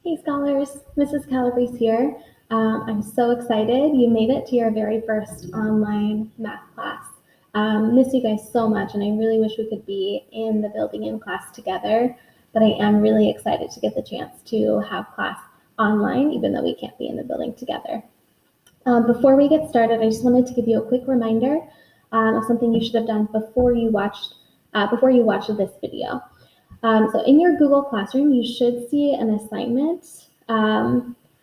Hey scholars, Mrs. Calabrese here. I'm so excited you made it to your very first online math class. Miss you guys so much, and I really wish we could be in the building in class together, but I am really excited to get the chance to have class online, even though we can't be in the building together. Before we get started, I just wanted to give you a quick reminder of something you should have done before you watched this video. So in your Google Classroom, you should see an assignment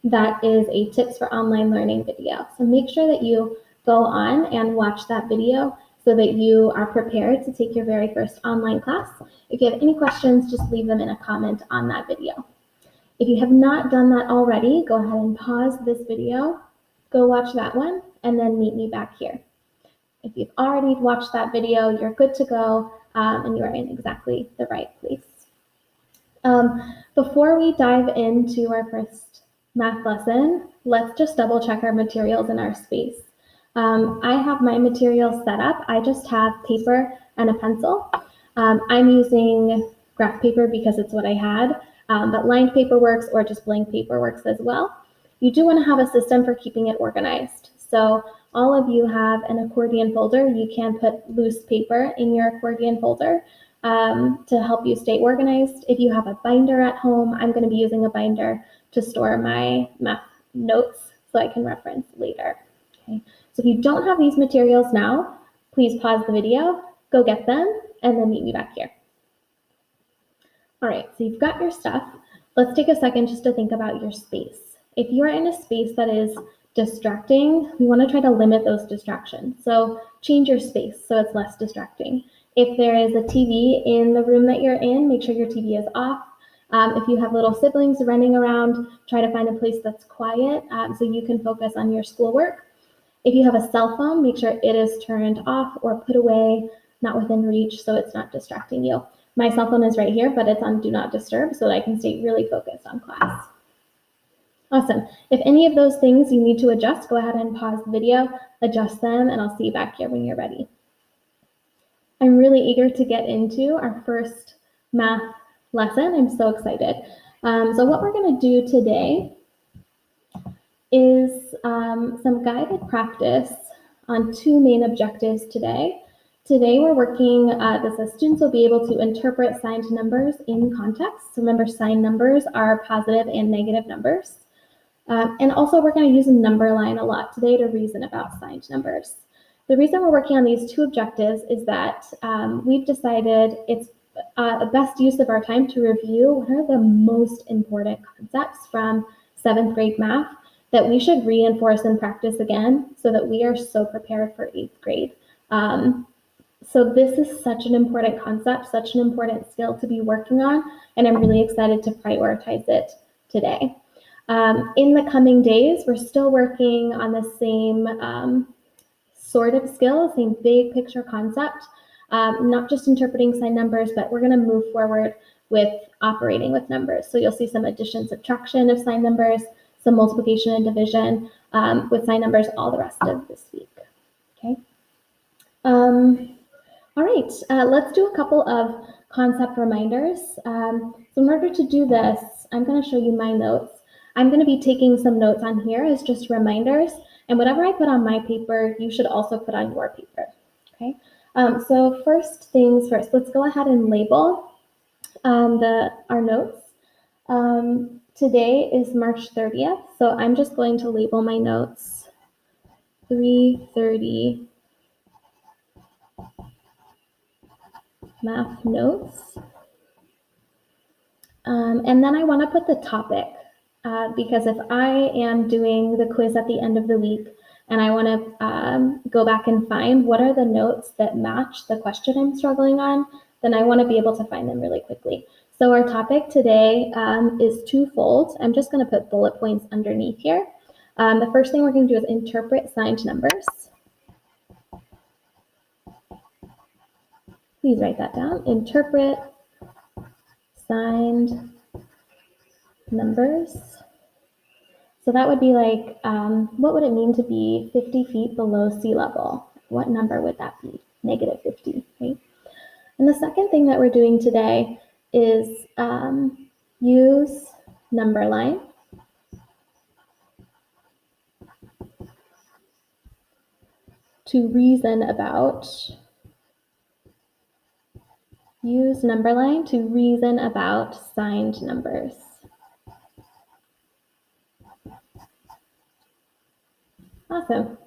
that is a tips for online learning video. So make sure that you go on and watch that video so that you are prepared to take your very first online class. If you have any questions, just leave them in a comment on that video. If you have not done that already, go ahead and pause this video, go watch that one, and then meet me back here. If you've already watched that video, you're good to go, and you are in exactly the right place. Before we dive into our first math lesson, let's just double check our materials in our space. I have my materials set up. I just have paper and a pencil. I'm using graph paper because it's what I had, but lined paper works or just blank paper works as well. You do want to have a system for keeping it organized. So all of you have an accordion folder. You can put loose paper in your accordion folder to help you stay organized. If you have a binder at home, I'm going to be using a binder to store my math notes so I can reference later. Okay. So if you don't have these materials now, please pause the video, go get them, and then meet me back here. All right, so you've got your stuff. Let's take a second just to think about your space. If you are in a space that is distracting, we want to try to limit those distractions. So change your space so it's less distracting. If there is a TV in the room that you're in, make sure your TV is off. If you have little siblings running around, try to find a place that's quiet so you can focus on your schoolwork. If you have a cell phone, make sure it is turned off or put away, not within reach, so it's not distracting you. My cell phone is right here, but it's on Do Not Disturb so that I can stay really focused on class. Awesome. If any of those things you need to adjust, go ahead and pause the video, adjust them, and I'll see you back here when you're ready. I'm really eager to get into our first math lesson. I'm so excited. So what we're going to do today is some guided practice on two main objectives today. Today we're working, the students will be able to interpret signed numbers in context. So remember, signed numbers are positive and negative numbers. And also we're going to use a number line a lot today to reason about signed numbers. The reason we're working on these two objectives is that we've decided it's the best use of our time to review what are the most important concepts from 7th grade math that we should reinforce and practice again so that we are so prepared for 8th grade. So this is such an important concept, such an important skill to be working on, and I'm really excited to prioritize it today. In the coming days, we're still working on the same sort of skill, same big picture concept, not just interpreting signed numbers, but we're going to move forward with operating with numbers. So you'll see some addition, subtraction of signed numbers, some multiplication and division with signed numbers all the rest of this week. Okay. All right, let's do a couple of concept reminders. So in order to do this, I'm going to show you my notes. I'm going to be taking some notes on here as just reminders, and whatever I put on my paper, you should also put on your paper. Okay. So first things first, let's go ahead and label our notes. Today is March 30th, so I'm just going to label my notes 3:30 math notes. And then I want to put the topic because if I am doing the quiz at the end of the week and I want to go back and find what are the notes that match the question I'm struggling on, then I want to be able to find them really quickly. So our topic today is twofold. I'm just going to put bullet points underneath here. The first thing we're going to do is interpret signed numbers. Please write that down. Interpret signed numbers. So that would be like, what would it mean to be 50 feet below sea level? What number would that be? Negative 50, right? And the second thing that we're doing today is use number line. To reason about. Use number line to reason about signed numbers. Awesome.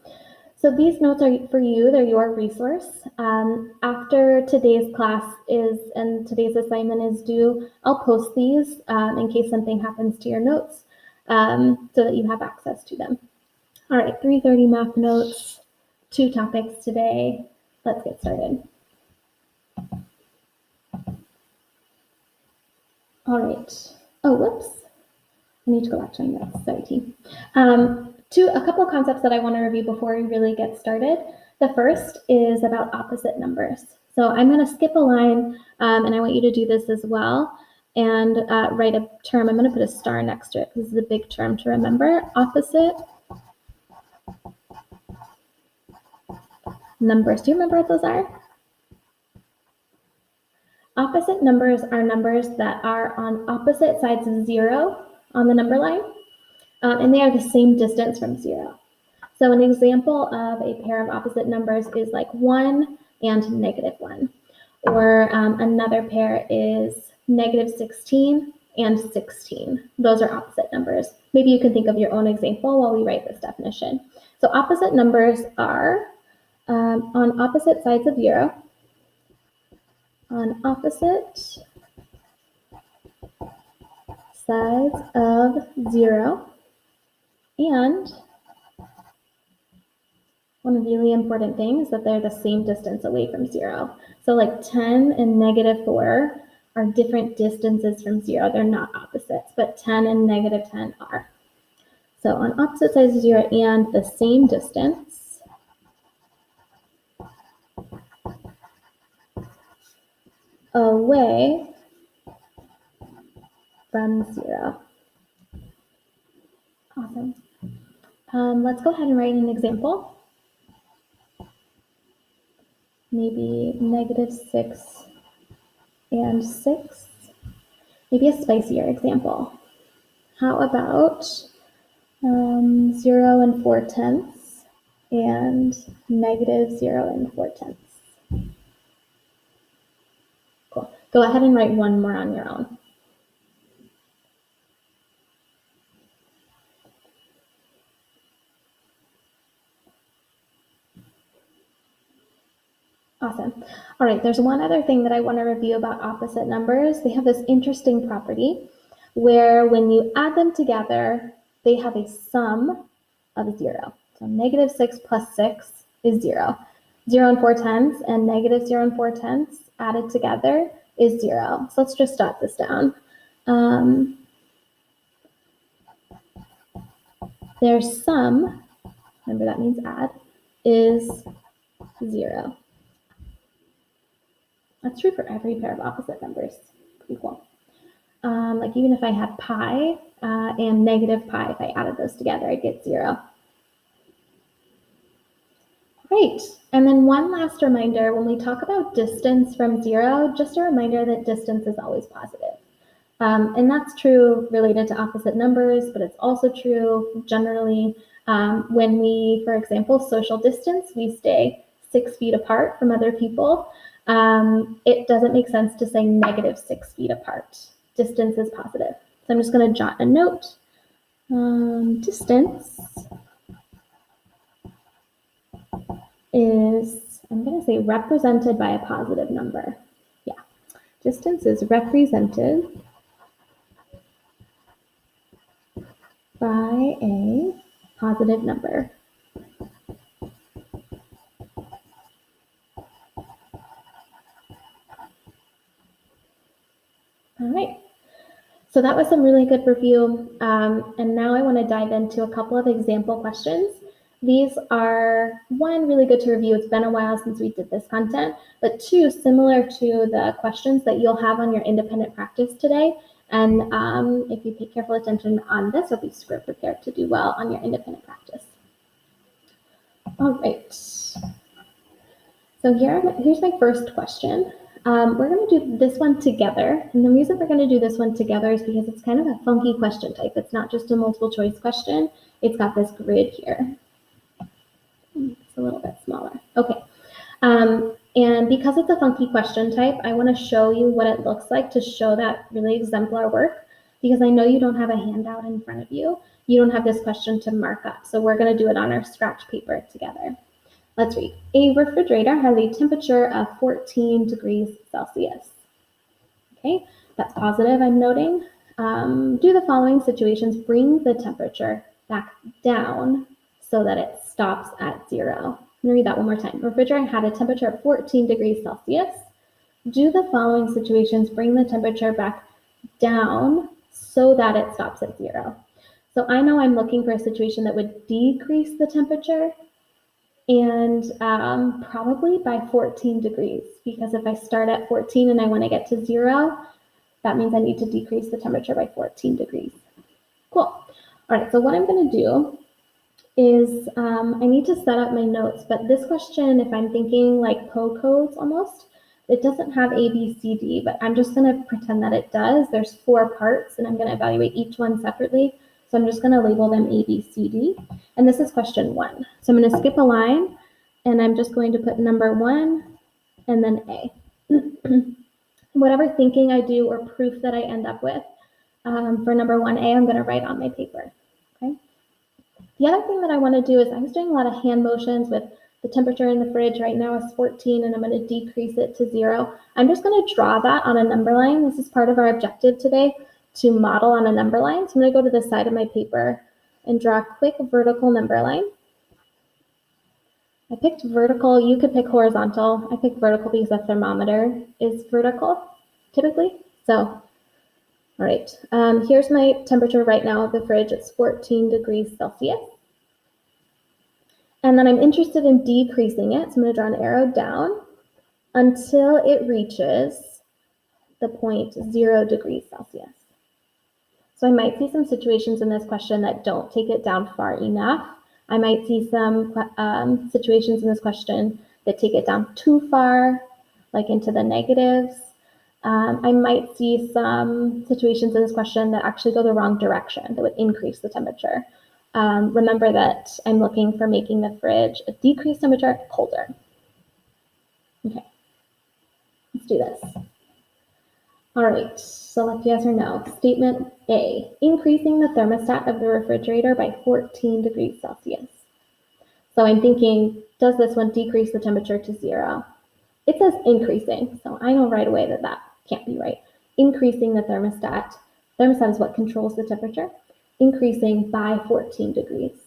So these notes are for you, they're your resource. After today's class and today's assignment is due, I'll post these in case something happens to your notes so that you have access to them. All right, 3:30 math notes, 2 topics today. Let's get started. All right. Oh, whoops. I need to go back to my notes. Sorry, team. A couple of concepts that I want to review before we really get started. The first is about opposite numbers. So I'm going to skip a line, and I want you to do this as well, and write a term. I'm going to put a star next to it because this is a big term to remember. Opposite numbers. Do you remember what those are? Opposite numbers are numbers that are on opposite sides of 0 on the number line, and they are the same distance from 0. So an example of a pair of opposite numbers is like 1 and -1. Or another pair is -16 and 16. Those are opposite numbers. Maybe you can think of your own example while we write this definition. So opposite numbers are on opposite sides of 0, on opposite sides of 0, and one really important thing is that they're the same distance away from 0. So like 10 and -4 are different distances from 0. They're not opposites, but 10 and -10 are. So on opposite sides of 0 and the same distance away from 0. Awesome. Let's go ahead and write an example. Maybe -6 and 6. Maybe a spicier example. How about 0 and 4/10 and -0 and 4/10? Cool. Go ahead and write one more on your own. Awesome. All right, there's one other thing that I want to review about opposite numbers. They have this interesting property where when you add them together, they have a sum of 0. So -6 plus 6 is 0. 0 and 4/10 and -0 and 4/10 added together is 0. So let's just jot this down. Their sum, remember that means add, is 0. That's true for every pair of opposite numbers. Pretty cool. Like even if I had pi and -pi, if I added those together, I'd get 0. Great. And then one last reminder, when we talk about distance from 0, just a reminder that distance is always positive. And that's true related to opposite numbers, but it's also true generally when we, for example, social distance, we stay 6 feet apart from other people. It doesn't make sense to say -6 feet apart. Distance is positive. So I'm just going to jot a note. Distance is, I'm going to say, represented by a positive number. Yeah, distance is represented by a positive number. All right, so that was some really good review. And now I want to dive into a couple of example questions. These are, one, really good to review. It's been a while since we did this content, but two, similar to the questions that you'll have on your independent practice today. And if you pay careful attention on this, you'll be super prepared to do well on your independent practice. All right. So here's my first question. We're going to do this one together. And the reason we're going to do this one together is because it's kind of a funky question type. It's not just a multiple choice question. It's got this grid here. It's a little bit smaller. Okay. And because it's a funky question type, I want to show you what it looks like to show that really exemplar work, because I know you don't have a handout in front of you. You don't have this question to mark up. So we're going to do it on our scratch paper together. Let's read. A refrigerator has a temperature of 14 degrees Celsius. Okay, that's positive, I'm noting. Do the following situations bring the temperature back down so that it stops at 0? I'm going to read that one more time. The refrigerator had a temperature of 14 degrees Celsius. Do the following situations bring the temperature back down so that it stops at 0? So I know I'm looking for a situation that would decrease the temperature, and probably by 14 degrees, because if I start at 14 and I want to get to 0, that means I need to decrease the temperature by 14 degrees. Cool. All right, so what I'm going to do is I need to set up my notes, but this question, if I'm thinking like PO codes almost, it doesn't have A, B, C, D, but I'm just going to pretend that it does. There's 4 parts, and I'm going to evaluate each one separately. So I'm just going to label them A, B, C, D. And this is question 1. So I'm going to skip a line, and I'm just going to put number 1 and then A. Whatever thinking I do or proof that I end up with for number 1A, I'm going to write on my paper. Okay. The other thing that I want to do is I was doing a lot of hand motions with the temperature in the fridge right now is 14, and I'm going to decrease it to 0. I'm just going to draw that on a number line. This is part of our objective today, to model on a number line. So I'm going to go to the side of my paper and draw a quick vertical number line. I picked vertical. You could pick horizontal. I picked vertical because the thermometer is vertical typically. So, all right. Here's my temperature right now of the fridge. It's 14 degrees Celsius. And then I'm interested in decreasing it. So I'm going to draw an arrow down until it reaches the point 0 degrees Celsius. So I might see some situations in this question that don't take it down far enough. I might see some situations in this question that take it down too far, like into the negatives. I might see some situations in this question that actually go the wrong direction, that would increase the temperature. Remember that I'm looking for making the fridge a decreased temperature colder. Okay, let's do this. All right, select yes or no. Statement A, increasing the thermostat of the refrigerator by 14 degrees Celsius. So I'm thinking, does this one decrease the temperature to 0? It says increasing, so I know right away that that can't be right. Increasing the thermostat. Thermostat is what controls the temperature. Increasing by 14 degrees.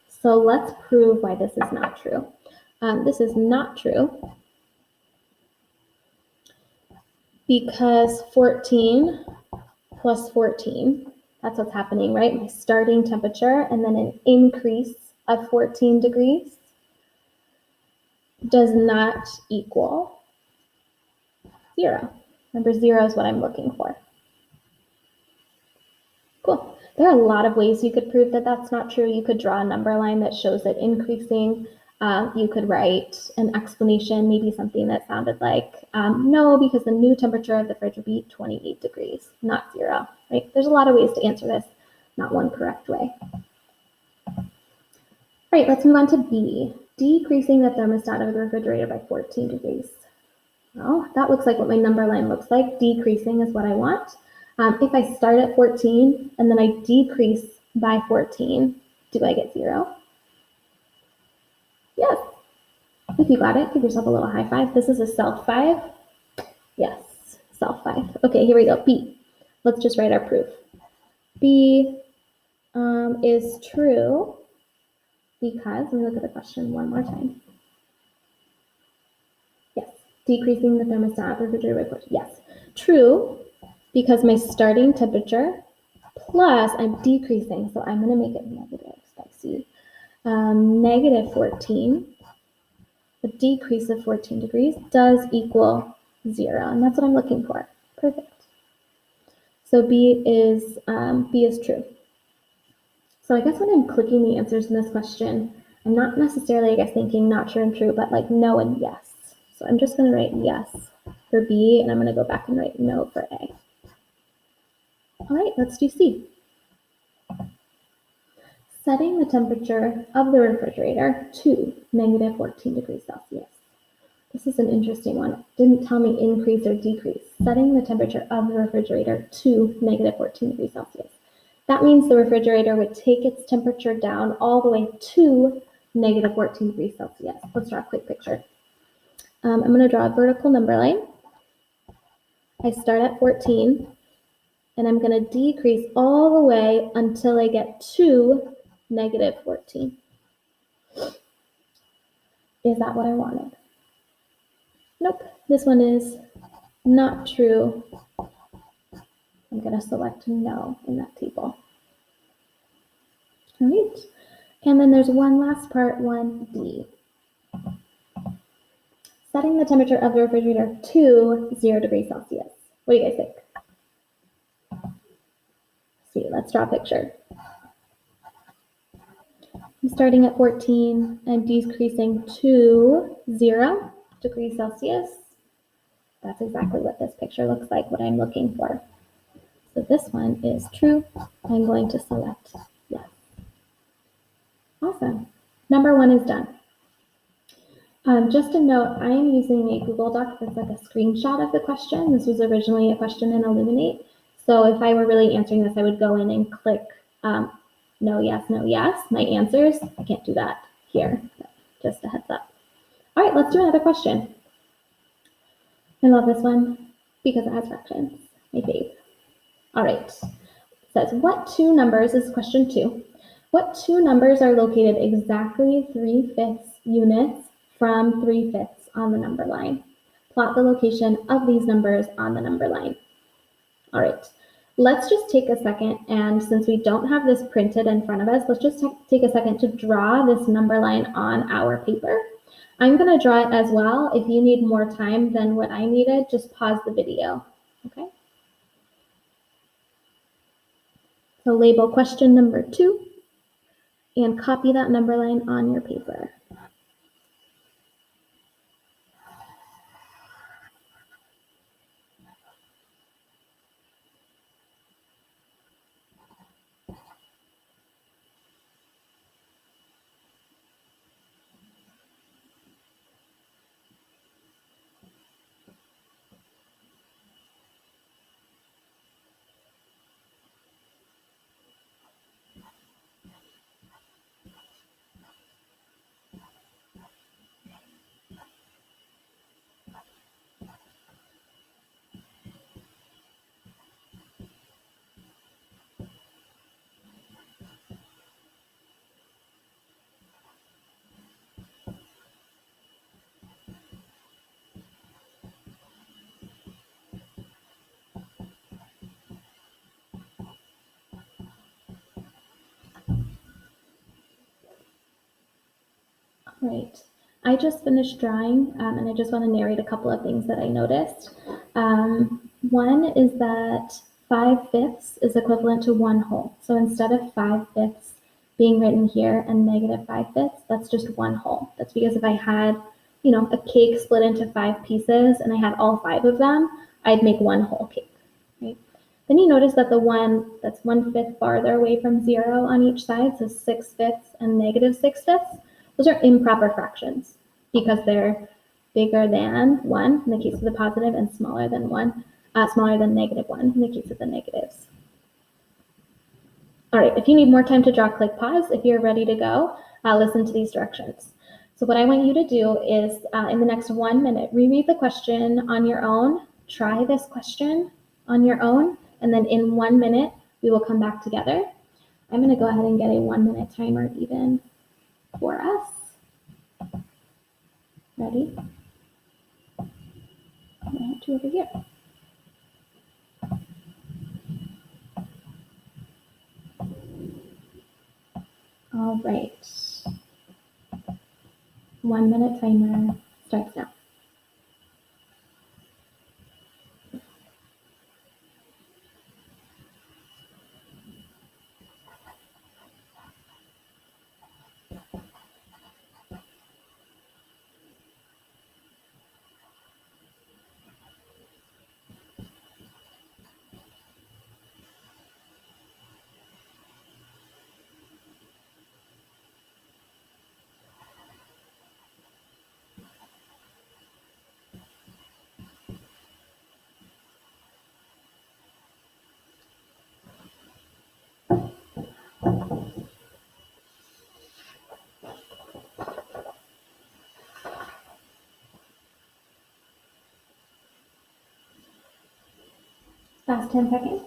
So let's prove why this is not true. This is not true because 14 plus 14, that's what's happening, right? My starting temperature and then an increase of 14 degrees does not equal 0. Remember, 0 is what I'm looking for. Cool. There are a lot of ways you could prove that that's not true. You could draw a number line that shows it increasing. You could write an explanation, maybe something that sounded like, no, because the new temperature of the fridge would be 28 degrees, not 0, right? There's a lot of ways to answer this, not one correct way. All right, let's move on to B, decreasing the thermostat of the refrigerator by 14 degrees. Well, that looks like what my number line looks like. Decreasing is what I want. If I start at 14 and then I decrease by 14, do I get 0? Yes. If you got it, give yourself a little high five. This is a self 5. Yes, self 5. Okay, here we go. B. Let's just write our proof. B is true because, let me look at the question one more time. Yes, decreasing the thermostat of the refrigerator by 14. Yes, true because my starting temperature plus I'm decreasing, so I'm going to make it negative, spicy. Negative 14, a decrease of 14 degrees does equal 0, and that's what I'm looking for. Perfect. So B is true. So I guess when I'm clicking the answers in this question, I'm not necessarily, I guess, thinking not sure and true, but like no and yes. So I'm just going to write yes. for B, and I'm going to go back and write no for A. All right, let's do C. Setting the temperature of the refrigerator to negative 14 degrees Celsius. This is an interesting one. It didn't tell me increase or decrease. Setting the temperature of the refrigerator to negative 14 degrees Celsius. That means the refrigerator would take its temperature down all the way to negative 14 degrees Celsius. Let's draw a quick picture. I'm going to draw a vertical number line. I start at 14, and I'm going to decrease all the way until I get to negative 14. Is that what I wanted? Nope, this one is not true. I'm going to select no in that table. All right, and then there's one last part, 1D. Setting the temperature of the refrigerator to 0 degrees Celsius. What do you guys think? See, let's draw a picture. I'm starting at 14 and decreasing to 0 degrees Celsius. That's exactly what this picture looks like, what I'm looking for. So this one is true. I'm going to select yes. Awesome. Number 1 is done. Just a note, I am using a Google Doc that's like a screenshot of the question. This was originally a question in Illuminate. So if I were really answering this, I would go in and click no, yes, my answers. I can't do that here, just a heads up. All right, let's do another question. I love this one because it has fractions, my fave. All right, it says, what two numbers, this is question 2, what two numbers are located exactly 3/5 units from 3/5 on the number line? Plot the location of these numbers on the number line. All right, let's just take a second, and since we don't have this printed in front of us, let's just take a second to draw this number line on our paper. I'm going to draw it as well. If you need more time than what I needed, just pause the video, okay? So label question number 2 and copy that number line on your paper. Right. I just finished drawing, and I just want to narrate a couple of things that I noticed. One is that 5/5 is equivalent to 1 whole. So instead of 5/5 being written here and negative 5/5, that's just 1 whole. That's because if I had, a cake split into 5 pieces and I had all 5 of them, I'd make 1 whole cake, right? Then you notice that the one that's 1/5 farther away from 0 on each side, so 6/5 and negative 6/5, those are improper fractions because they're bigger than 1 in the case of the positive and smaller than negative 1 in the case of the negatives. All right, if you need more time to draw, click pause. If you're ready to go, listen to these directions. So what I want you to do is in the next 1 minute, reread the question on your own, try this question on your own, and then in 1 minute, we will come back together. I'm gonna go ahead and get a 1 minute timer even for us. Ready? I'm gonna have to over here. All right. 1 minute timer starts now. Last 10 seconds.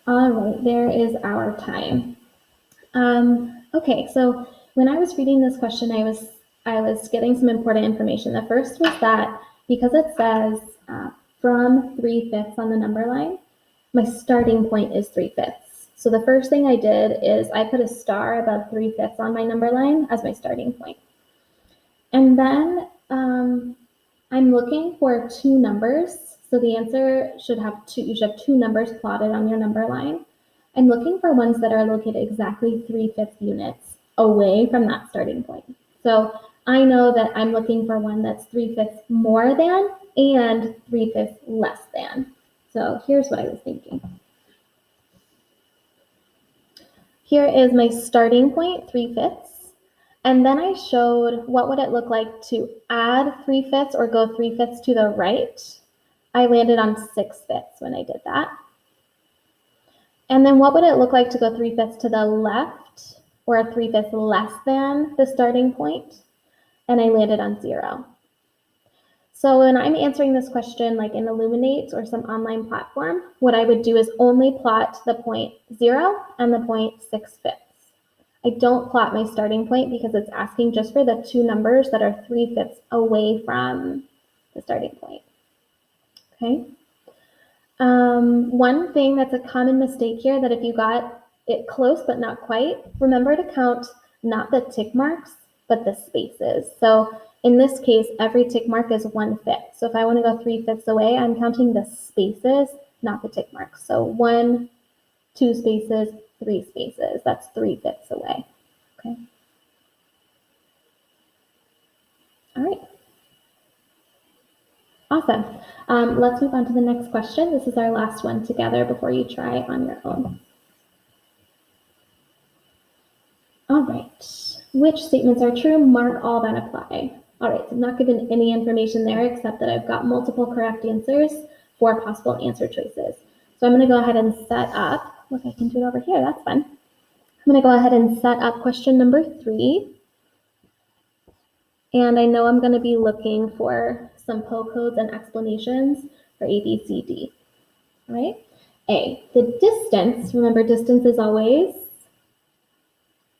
All right, there is our time. Okay, so when I was reading this question, I was getting some important information. The first was that because it says from 3/5 on the number line, my starting point is 3/5. So the first thing I did is I put a star above 3/5 on my number line as my starting point. And then I'm looking for two numbers. So the answer should have two, you should have two numbers plotted on your number line. I'm looking for ones that are located exactly 3/5 units away from that starting point. So I know that I'm looking for one that's 3/5 more than and 3/5 less than. So here's what I was thinking. Here is my starting point, 3/5. And then I showed what would it look like to add 3/5 or go 3/5 to the right. I landed on 6/5 when I did that. And then what would it look like to go 3/5 to the left or 3/5 less than the starting point? And I landed on 0. So when I'm answering this question like in Illuminate or some online platform, what I would do is only plot the point 0 and the point 6/5. I don't plot my starting point because it's asking just for the two numbers that are 3/5 away from the starting point. Okay. One thing that's a common mistake here that if you got it close but not quite, remember to count not the tick marks, but the spaces. So in this case, every tick mark is 1/5. So if I want to go 3/5 away, I'm counting the spaces, not the tick marks. So 1, 2 spaces, 3 spaces. That's 3/5 away. Okay. All right. Awesome. Let's move on to the next question. This is our last one together before you try on your own. All right. Which statements are true? Mark all that apply. All right. So I'm not given any information there except that I've got multiple correct answers for possible answer choices. So I'm going to go ahead and set up. Look, I can do it over here. That's fun. I'm going to go ahead and set up question number 3. And I know I'm going to be looking for some PO codes and explanations for A, B, C, D. All right. A, the distance, remember distance is always,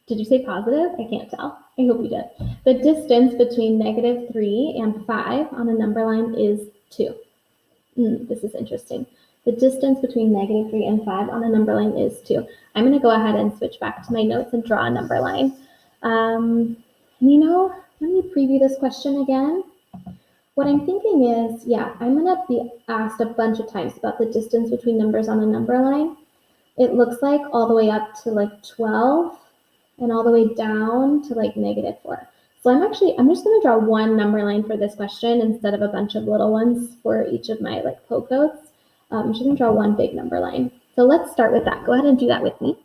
did you say positive? I can't tell. I hope you did. The distance between -3 and 5 on a number line is 2. This is interesting. The distance between -3 and 5 on a number line is 2. I'm going to go ahead and switch back to my notes and draw a number line. Let me preview this question again. What I'm thinking is, yeah, I'm going to be asked a bunch of times about the distance between numbers on a number line. It looks like all the way up to like 12 and all the way down to like -4. So I'm just going to draw one number line for this question instead of a bunch of little ones for each of my like PO codes. I'm just going to draw one big number line. So let's start with that. Go ahead and do that with me.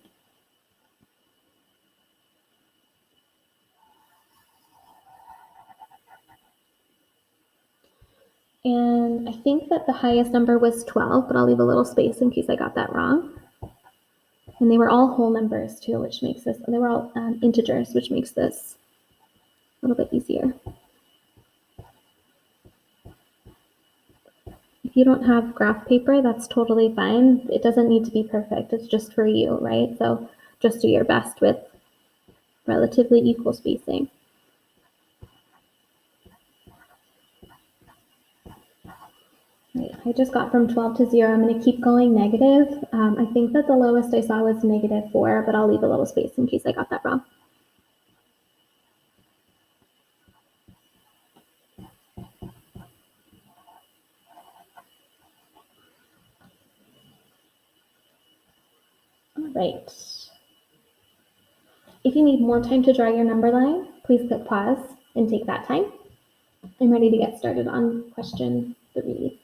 And I think that the highest number was 12, but I'll leave a little space in case I got that wrong. And they were all whole numbers too, which makes this, they were all integers, which makes this a little bit easier. If you don't have graph paper, that's totally fine. It doesn't need to be perfect. It's just for you, right? So just do your best with relatively equal spacing. Right, I just got from 12 to 0. I'm going to keep going negative. I think that the lowest I saw was -4, but I'll leave a little space in case I got that wrong. All right. If you need more time to draw your number line, please click pause and take that time. I'm ready to get started on question 3.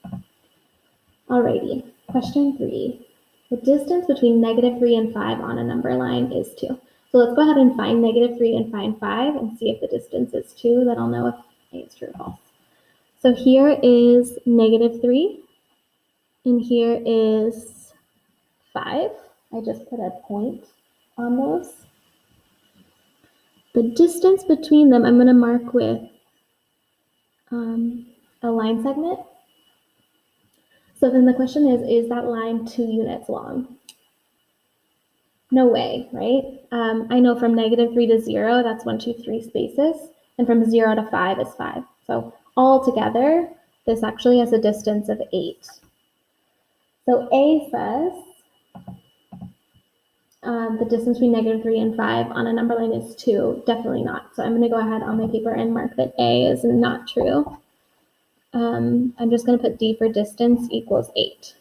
Alrighty, question 3. The distance between -3 and 5 on a number line is 2. So let's go ahead and find -3 and find 5 and see if the distance is 2. Then I'll know if A is true or false. So here is -3, and here is 5. I just put a point on those. The distance between them, I'm going to mark with a line segment. So then the question is that line 2 units long? No way, right? I know from -3 to 0, that's 1, 2, 3 spaces, and from 0 to 5 is 5. So all together, this actually has a distance of 8. So A says the distance between -3 and 5 on a number line is 2. Definitely not. So I'm going to go ahead on my paper and mark that A is not true. I'm just going to put D for distance equals 8.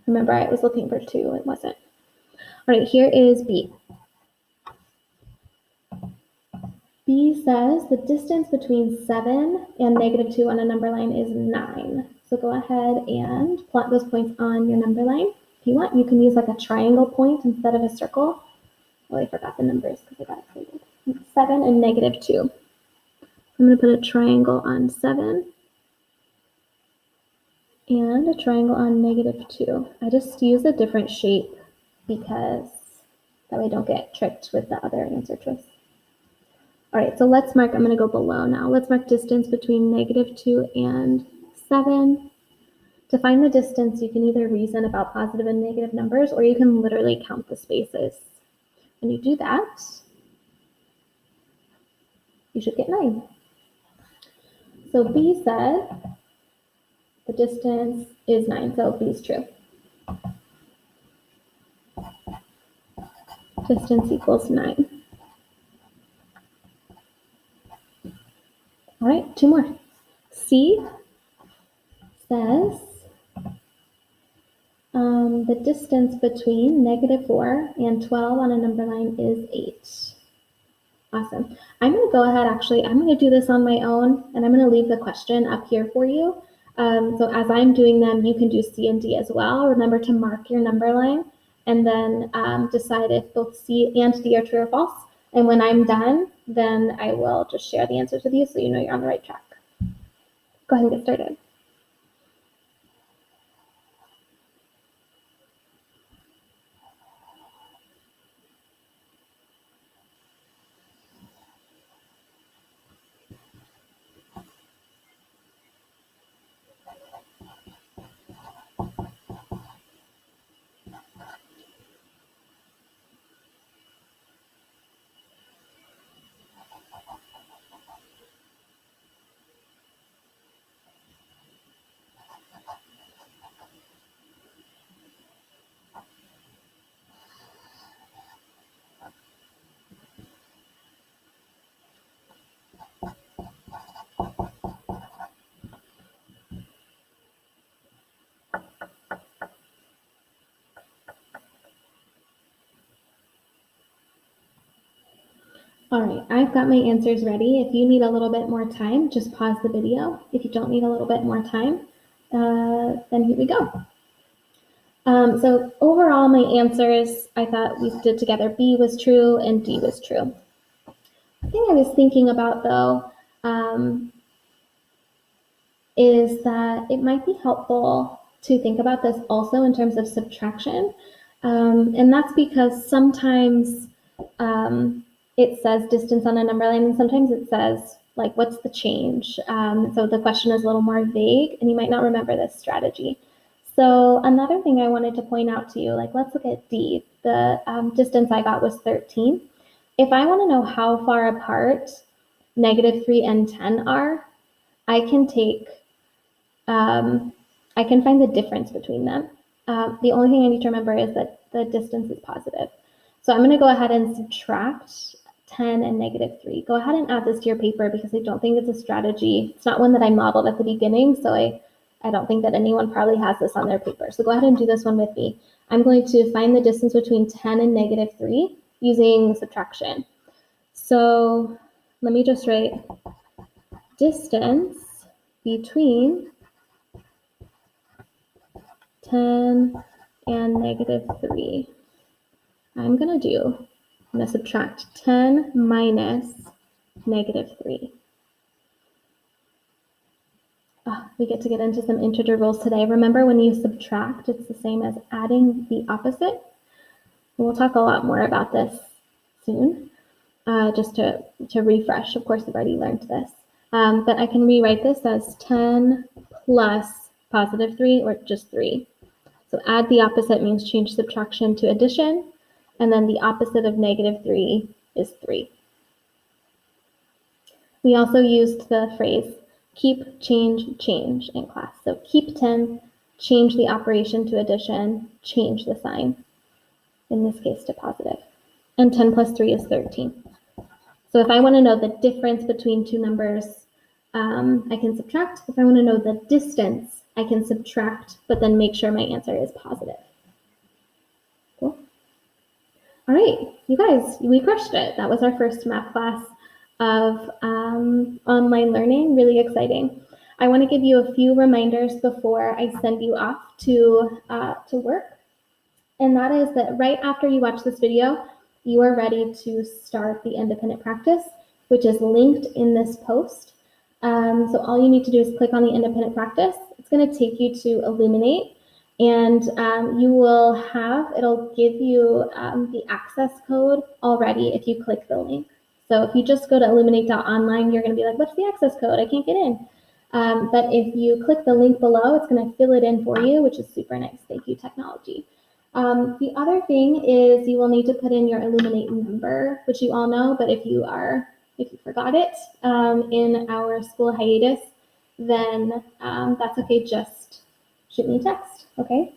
Remember, I was looking for 2. It wasn't. All right, here is B. B says the distance between 7 and -2 on a number line is 9. So go ahead and plot those points on your number line. If you want, you can use like a triangle point instead of a circle. Oh, I forgot the numbers because I got excited. 7 and -2. I'm going to put a triangle on 7 and a triangle on -2. I just use a different shape because that way I don't get tricked with the other answer choice. All right, so let's mark, I'm going to go below now. Let's mark distance between -2 and 7. To find the distance, you can either reason about positive and negative numbers, or you can literally count the spaces. When you do that, you should get 9. So B said the distance is 9, so B is true. Distance equals 9. All right, 2 more. C says the distance between -4 and 12 on a number line is 8. Awesome. I'm going to go ahead, actually, I'm going to do this on my own, and I'm going to leave the question up here for you. So as I'm doing them, you can do C and D as well. Remember to mark your number line, and then decide if both C and D are true or false. And when I'm done, then I will just share the answers with you so you know you're on the right track. Go ahead and get started. All right, I've got my answers ready. If you need a little bit more time, just pause the video. If you don't need a little bit more time, then here we go. So overall, my answers, I thought we did together. B was true and D was true. The thing I was thinking about, though, is that it might be helpful to think about this also in terms of subtraction. And that's because sometimes it says distance on a number line, and sometimes it says, like, what's the change? So the question is a little more vague, and you might not remember this strategy. So another thing I wanted to point out to you, like, let's look at D. The distance I got was 13. If I want to know how far apart -3 and 10 are, I can take, I can find the difference between them. The only thing I need to remember is that the distance is positive. So I'm going to go ahead and subtract 10 and -3. Go ahead and add this to your paper because I don't think it's a strategy. It's not one that I modeled at the beginning, so I don't think that anyone probably has this on their paper. So go ahead and do this one with me. I'm going to find the distance between 10 and -3 using subtraction. So let me just write distance between 10 and -3. I'm going to subtract 10 minus -3. We get to get into some integer rules today. Remember, when you subtract, it's the same as adding the opposite. We'll talk a lot more about this soon, just to refresh. Of course, you've already learned this. But I can rewrite this as 10 plus +3, or just 3. So add the opposite means change subtraction to addition, and then the opposite of -3 is 3. We also used the phrase keep, change, change in class. So keep 10, change the operation to addition, change the sign, in this case to positive. And 10 plus 3 is 13. So if I want to know the difference between two numbers, I can subtract. If I want to know the distance, I can subtract, but then make sure my answer is positive. Cool. All right, you guys, we crushed it. That was our first math class of online learning. Really exciting. I want to give you a few reminders before I send you off to work. And that is that right after you watch this video, you are ready to start the independent practice, which is linked in this post. So all you need to do is click on the independent practice. It's going to take you to Illuminate, and it'll give you the access code already if you click the link. So if you just go to illuminate.online, you're going to be like, what's the access code? I can't get in. But if you click the link below, it's going to fill it in for you, which is super nice. Thank you, technology. The other thing is you will need to put in your Illuminate number, which you all know, but if you forgot it in our school hiatus, then that's okay. Just shoot me a text, okay?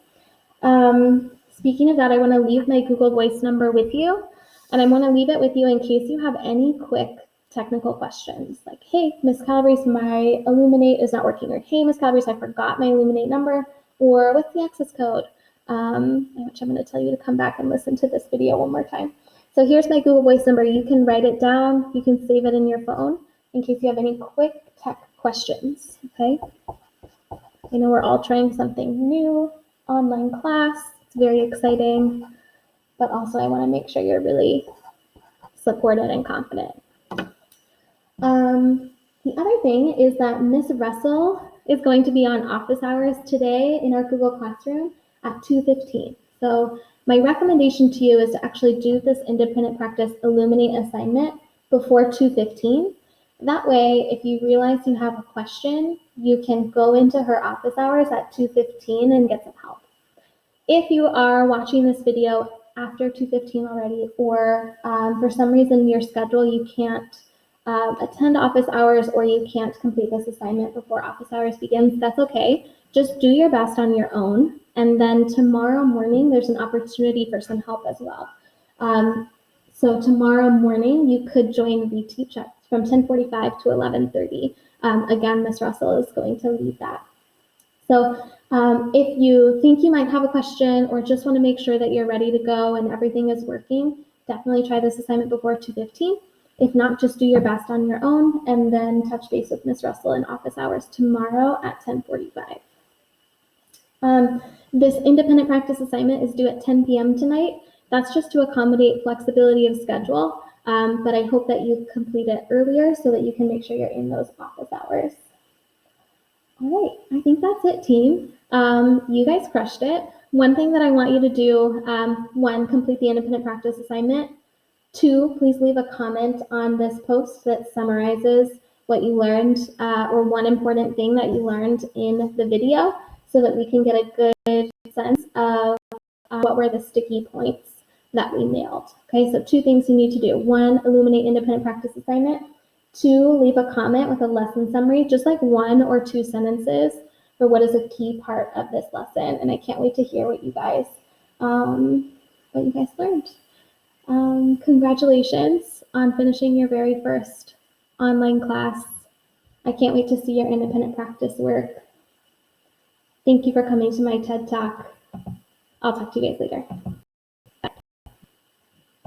Speaking of that, I want to leave my Google Voice number with you, and I want to leave it with you in case you have any quick technical questions, like, hey, Miss Calabrese, my Illuminate is not working, or hey, Miss Calabrese, I forgot my Illuminate number, or what's the access code? Which I'm going to tell you to come back and listen to this video one more time. So here's my Google Voice number. You can write it down. You can save it in your phone in case you have any quick tech questions, okay? I know we're all trying something new, online class. It's very exciting, but also I want to make sure you're really supported and confident. The other thing is that Miss Russell is going to be on office hours today in our Google Classroom at 2:15. So my recommendation to you is to actually do this independent practice Illuminate assignment before 2:15. That way, if you realize you have a question, you can go into her office hours at 2:15 and get some help. If you are watching this video after 2:15 already, or for some reason in your schedule you can't attend office hours, or you can't complete this assignment before office hours begins, that's okay. Just do your best on your own. And then tomorrow morning, there's an opportunity for some help as well. So tomorrow morning, you could join Reteach from 10:45 to 11:30. Again, Ms. Russell is going to lead that. So if you think you might have a question or just want to make sure that you're ready to go and everything is working, definitely try this assignment before 2:15. If not, just do your best on your own and then touch base with Ms. Russell in office hours tomorrow at 10:45. This independent practice assignment is due at 10 p.m. tonight. That's just to accommodate flexibility of schedule, but I hope that you complete it earlier so that you can make sure you're in those office hours. All right, I think that's it, team. You guys crushed it. One thing that I want you to do, one, complete the independent practice assignment. Two, please leave a comment on this post that summarizes what you learned, or one important thing that you learned in the video, so that we can get a good sense of what were the sticky points that we nailed. Okay, so two things you need to do. One, Illuminate independent practice assignment. Two, leave a comment with a lesson summary, just like 1 or 2 sentences for what is a key part of this lesson. And I can't wait to hear what you guys learned. Congratulations on finishing your very first online class. I can't wait to see your independent practice work. Thank you for coming to my TED Talk. I'll talk to you guys later.